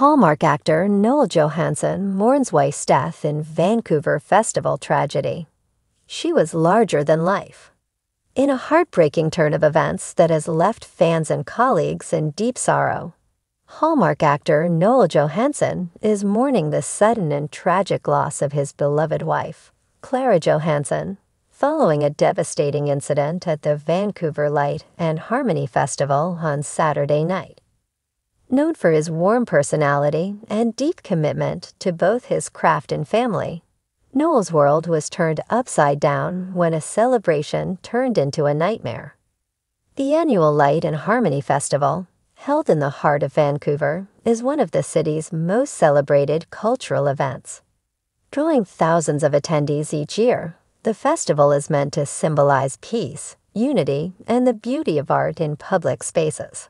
Hallmark actor Noel Johansen mourns wife's death in Vancouver festival tragedy. She was larger than life. In a heartbreaking turn of events that has left fans and colleagues in deep sorrow, Hallmark actor Noel Johansen is mourning the sudden and tragic loss of his beloved wife, Clara Johansen, following a devastating incident at the Vancouver Light and Harmony Festival on Saturday night. Known for his warm personality and deep commitment to both his craft and family, Noel's world was turned upside down when a celebration turned into a nightmare. The annual Light and Harmony Festival, held in the heart of Vancouver, is one of the city's most celebrated cultural events. Drawing thousands of attendees each year, the festival is meant to symbolize peace, unity, and the beauty of art in public spaces.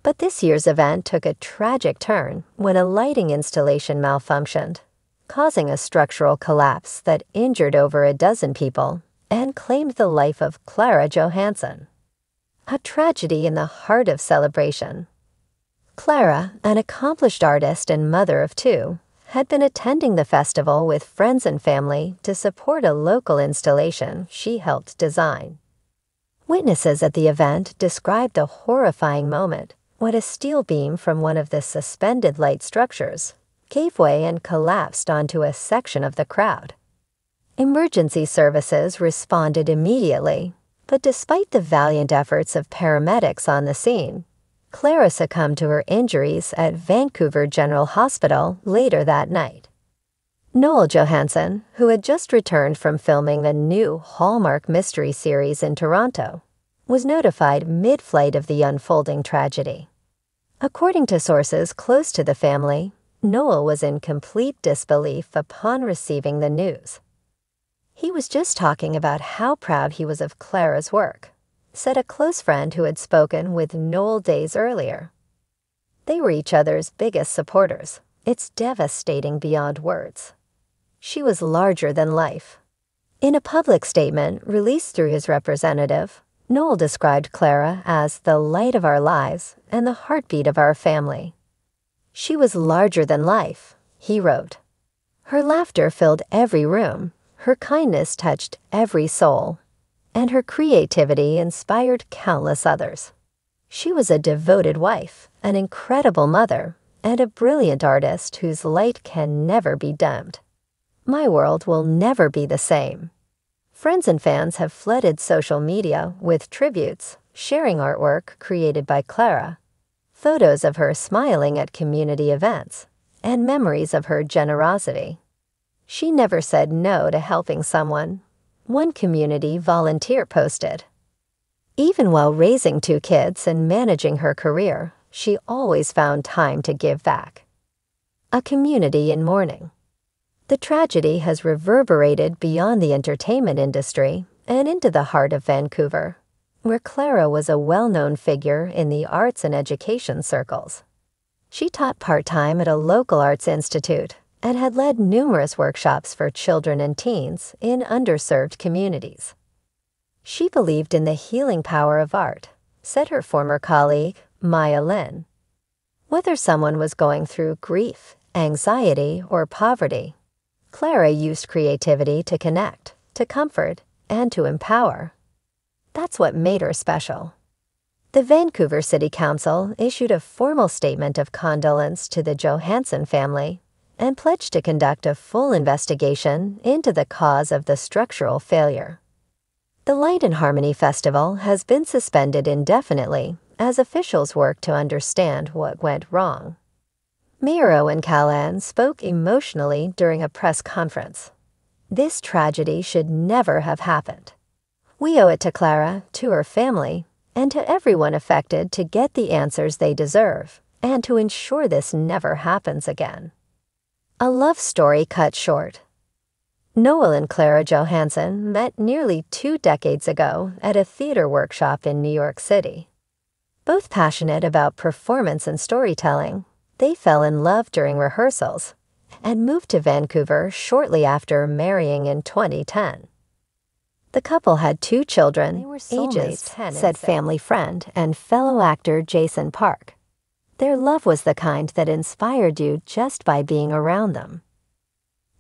But this year's event took a tragic turn when a lighting installation malfunctioned, causing a structural collapse that injured over a dozen people and claimed the life of Clara Johansen. A tragedy in the heart of celebration. Clara, an accomplished artist and mother of two, had been attending the festival with friends and family to support a local installation she helped design. Witnesses at the event described the horrifying moment when a steel beam from one of the suspended light structures gave way and collapsed onto a section of the crowd. Emergency services responded immediately, but despite the valiant efforts of paramedics on the scene, Clara succumbed to her injuries at Vancouver General Hospital later that night. Noel Johansen, who had just returned from filming the new Hallmark mystery series in Toronto, was notified mid-flight of the unfolding tragedy. According to sources close to the family, Noel was in complete disbelief upon receiving the news. "He was just talking about how proud he was of Clara's work," said a close friend who had spoken with Noel days earlier. "They were each other's biggest supporters. It's devastating beyond words. She was larger than life." In a public statement released through his representative, Noel described Clara as the light of our lives and the heartbeat of our family. "She was larger than life," he wrote. "Her laughter filled every room, her kindness touched every soul, and her creativity inspired countless others. She was a devoted wife, an incredible mother, and a brilliant artist whose light can never be dimmed. My world will never be the same." Friends and fans have flooded social media with tributes, sharing artwork created by Clara, photos of her smiling at community events, and memories of her generosity. "She never said no to helping someone," one community volunteer posted. "Even while raising two kids and managing her career, she always found time to give back." A community in mourning. The tragedy has reverberated beyond the entertainment industry and into the heart of Vancouver, where Clara was a well-known figure in the arts and education circles. She taught part-time at a local arts institute and had led numerous workshops for children and teens in underserved communities. She believed in the healing power of art, said her former colleague, Maya Lin. Whether someone was going through grief, anxiety, or poverty, Clara used creativity to connect, to comfort, and to empower. That's what made her special. The Vancouver City Council issued a formal statement of condolence to the Johansen family and pledged to conduct a full investigation into the cause of the structural failure. The Light and Harmony Festival has been suspended indefinitely as officials work to understand what went wrong. Mayor Owen Callan spoke emotionally during a press conference. "This tragedy should never have happened. We owe it to Clara, to her family, and to everyone affected to get the answers they deserve and to ensure this never happens again." A love story cut short. Noel and Clara Johansen met nearly 2 decades ago at a theater workshop in New York City. Both passionate about performance and storytelling, they fell in love during rehearsals and moved to Vancouver shortly after marrying in 2010. The couple had 2 children, ages 10, said family friend and fellow actor Jason Park. Their love was the kind that inspired you just by being around them.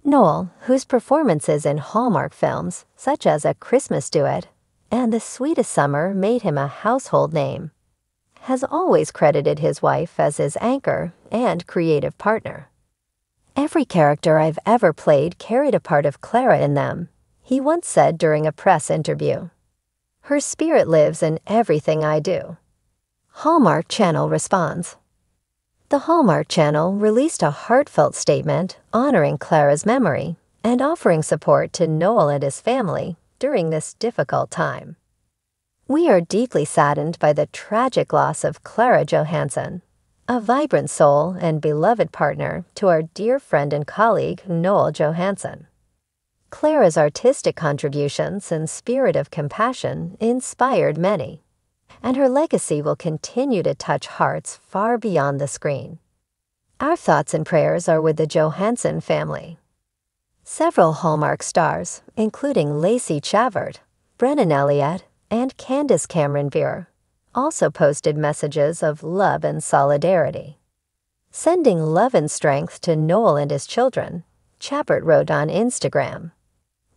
Noel, whose performances in Hallmark films, such as A Christmas Duet and The Sweetest Summer, made him a household name, has always credited his wife as his anchor and creative partner. "Every character I've ever played carried a part of Clara in them," he once said during a press interview. "Her spirit lives in everything I do." Hallmark Channel responds. The Hallmark Channel released a heartfelt statement honoring Clara's memory and offering support to Noel and his family during this difficult time. "We are deeply saddened by the tragic loss of Clara Johansen, a vibrant soul and beloved partner to our dear friend and colleague Noel Johansen. Clara's artistic contributions and spirit of compassion inspired many, and her legacy will continue to touch hearts far beyond the screen. Our thoughts and prayers are with the Johansen family." Several Hallmark stars, including Lacey Chavert, Brennan Elliott, and Candace Cameron Bure, also posted messages of love and solidarity. Sending love and strength to Noel and his children, Chavert wrote on Instagram,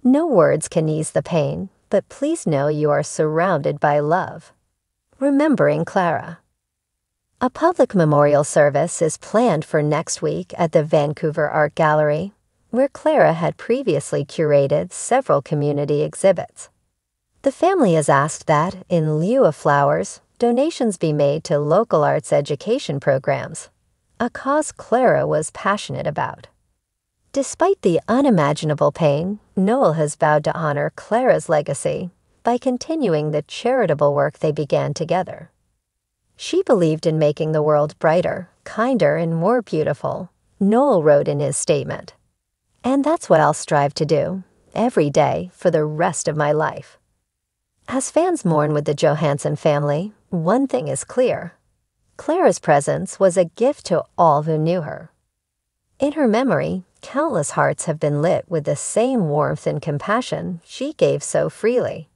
"No words can ease the pain, but please know you are surrounded by love. Remembering Clara." A public memorial service is planned for next week at the Vancouver Art Gallery, where Clara had previously curated several community exhibits. The family has asked that, in lieu of flowers, donations be made to local arts education programs, a cause Clara was passionate about. Despite the unimaginable pain, Noel has vowed to honor Clara's legacy by continuing the charitable work they began together. "She believed in making the world brighter, kinder, and more beautiful," Noel wrote in his statement. "And that's what I'll strive to do, every day, for the rest of my life." As fans mourn with the Johansen family, one thing is clear. Clara's presence was a gift to all who knew her. In her memory, countless hearts have been lit with the same warmth and compassion she gave so freely.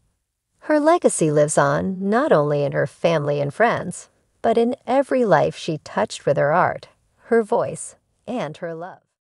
Her legacy lives on not only in her family and friends, but in every life she touched with her art, her voice, and her love.